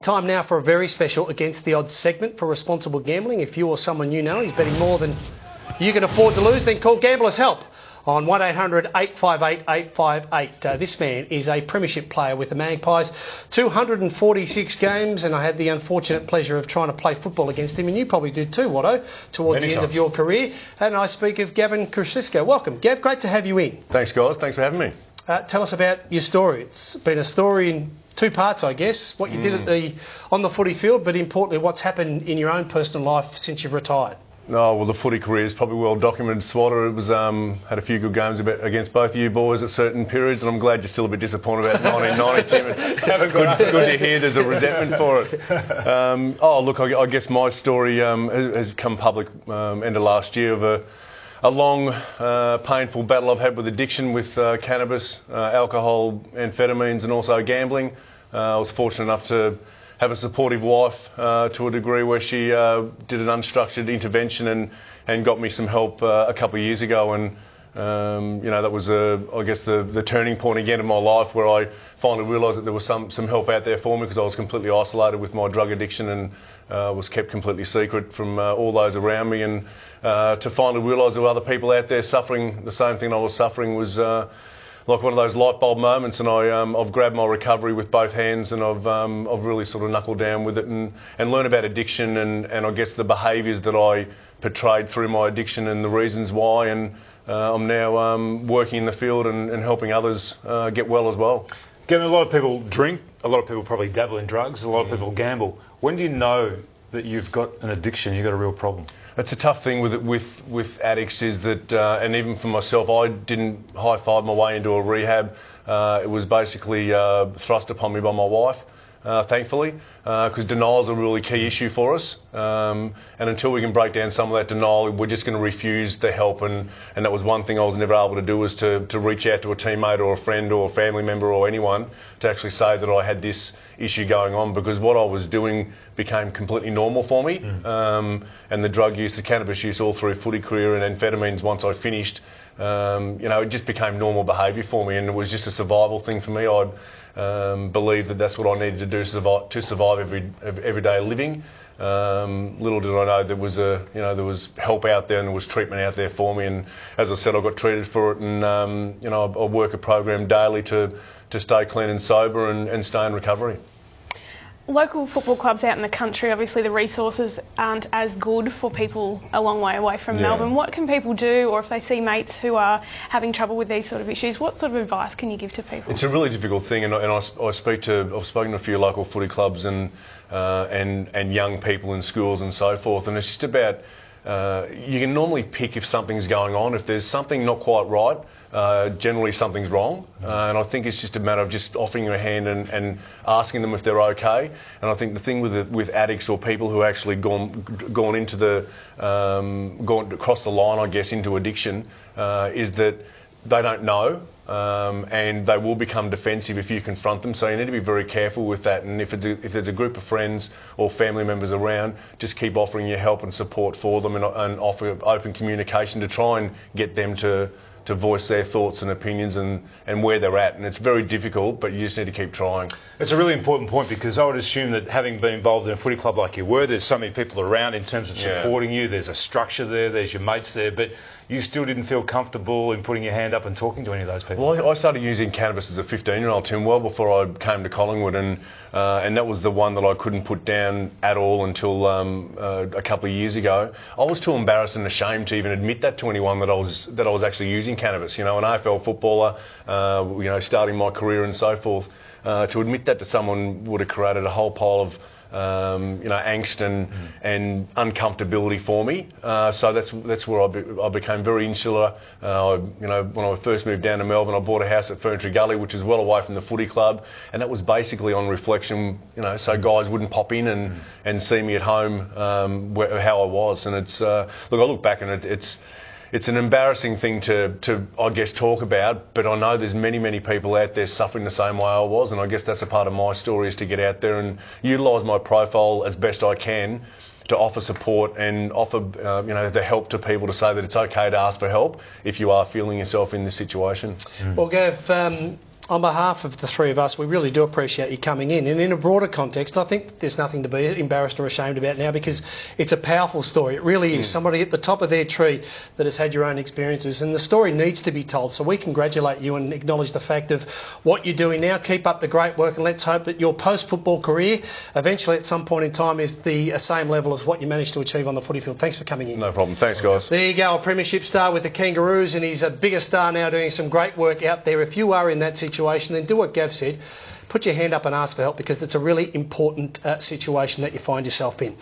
Time now for a very special Against the Odds segment for responsible gambling. If you or someone you know is betting more than you can afford to lose, then call Gamblers Help on 1800 858 858. This man is a premiership player with the Magpies, 246 games, and I had the unfortunate pleasure of trying to play football against him, and you probably did too, Watto, towards the end of your career. And I speak of Gavin Crossica. Welcome, Gav. Great to have you in. Thanks, guys. Thanks for having me. Tell us about your story. It's been a story in two parts, I guess. What you did on the footy field, but importantly, what's happened in your own personal life since you've retired. Oh, well, the footy career is probably well documented, Swatter. It was had a few good games against both of you boys at certain periods, and I'm glad you're still a bit disappointed about 1990, Tim. It's good to hear there's a resentment for it. Look, I guess my story has come public end of last year of a long, painful battle I've had with addiction with cannabis, alcohol, amphetamines, and also gambling. I was fortunate enough to have a supportive wife to a degree where she did an unstructured intervention and got me some help a couple of years ago, and that was I guess the turning point again in my life where I finally realised that there was some help out there for me, because I was completely isolated with my drug addiction and was kept completely secret from all those around me, and to finally realise there were other people out there suffering the same thing I was suffering was like one of those light bulb moments, and I've grabbed my recovery with both hands, and I've really sort of knuckled down with it and learned about addiction and I guess the behaviours that I portrayed through my addiction and the reasons why, and I'm now working in the field and helping others get well as well. Gavin, a lot of people drink, a lot of people probably dabble in drugs, a lot of people gamble. When do you know that you've got an addiction, you've got a real problem? It's a tough thing with addicts is that, and even for myself, I didn't high-five my way into a rehab. It was basically thrust upon me by my wife, thankfully, because denial is a really key issue for us. And until we can break down some of that denial, we're just going to refuse the help. And that was one thing I was never able to do, was to reach out to a teammate or a friend or a family member or anyone to actually say that I had this issue going on, because what I was doing became completely normal for me. And the drug use, the cannabis use all through footy career, and amphetamines once I finished, it just became normal behaviour for me, and it was just a survival thing for me. I believed that that's what I needed to do to survive everyday living. Little did I know there was help out there and there was treatment out there for me, and as I said, I got treated for it, and I work a program daily to stay clean and sober and stay in recovery. Local football clubs out in the country, obviously the resources aren't as good for people a long way away from Melbourne. What can people do, or if they see mates who are having trouble with these sort of issues, what sort of advice can you give to people? It's a really difficult thing, and I've spoken to a few local footy clubs and young people in schools and so forth, and it's just about you can normally pick if something's going on. If there's something not quite right, generally something's wrong, and I think it's just a matter of just offering your hand and asking them if they're okay. And I think the thing with addicts or people who actually gone into gone across the line, I guess, into addiction, is that they don't know, and they will become defensive if you confront them. So you need to be very careful with that. And if there's a group of friends or family members around, just keep offering your help and support for them, and offer open communication to try and get them to voice their thoughts and opinions and where they're at. And it's very difficult, but you just need to keep trying. It's a really important point, because I would assume that having been involved in a footy club like you were, there's so many people around in terms of supporting you, there's a structure there, there's your mates there, but you still didn't feel comfortable in putting your hand up and talking to any of those people? Well, I started using cannabis as a 15-year-old, Tim, well before I came to Collingwood, and that was the one that I couldn't put down at all until a couple of years ago. I was too embarrassed and ashamed to even admit that to anyone that I was actually using cannabis. An AFL footballer, starting my career and so forth. To admit that to someone would have created a whole pile of angst and uncomfortability for me. So that's where I became very insular. When I first moved down to Melbourne, I bought a house at Ferntree Gully, which is well away from the footy club, and that was basically on reflection, so guys wouldn't pop in and see me at home how I was. And it's I look back and it's an embarrassing thing to I guess talk about, but I know there's many people out there suffering the same way I was, and I guess that's a part of my story, is to get out there and utilise my profile as best I can to offer support and offer the help to people, to say that it's okay to ask for help if you are feeling yourself in this situation. Well, Gav, on behalf of the three of us, we really do appreciate you coming in. And in a broader context, I think there's nothing to be embarrassed or ashamed about now, because it's a powerful story. It really is. Somebody at the top of their tree that has had your own experiences, and the story needs to be told. So we congratulate you and acknowledge the fact of what you're doing now. Keep up the great work, and let's hope that your post-football career eventually at some point in time is the same level as what you managed to achieve on the footy field. Thanks for coming in. No problem. Thanks, guys. There you go, a premiership star with the Kangaroos, and he's a bigger star now doing some great work out there. If you are in that situation, then do what Gav said. Put your hand up and ask for help, because it's a really important situation that you find yourself in.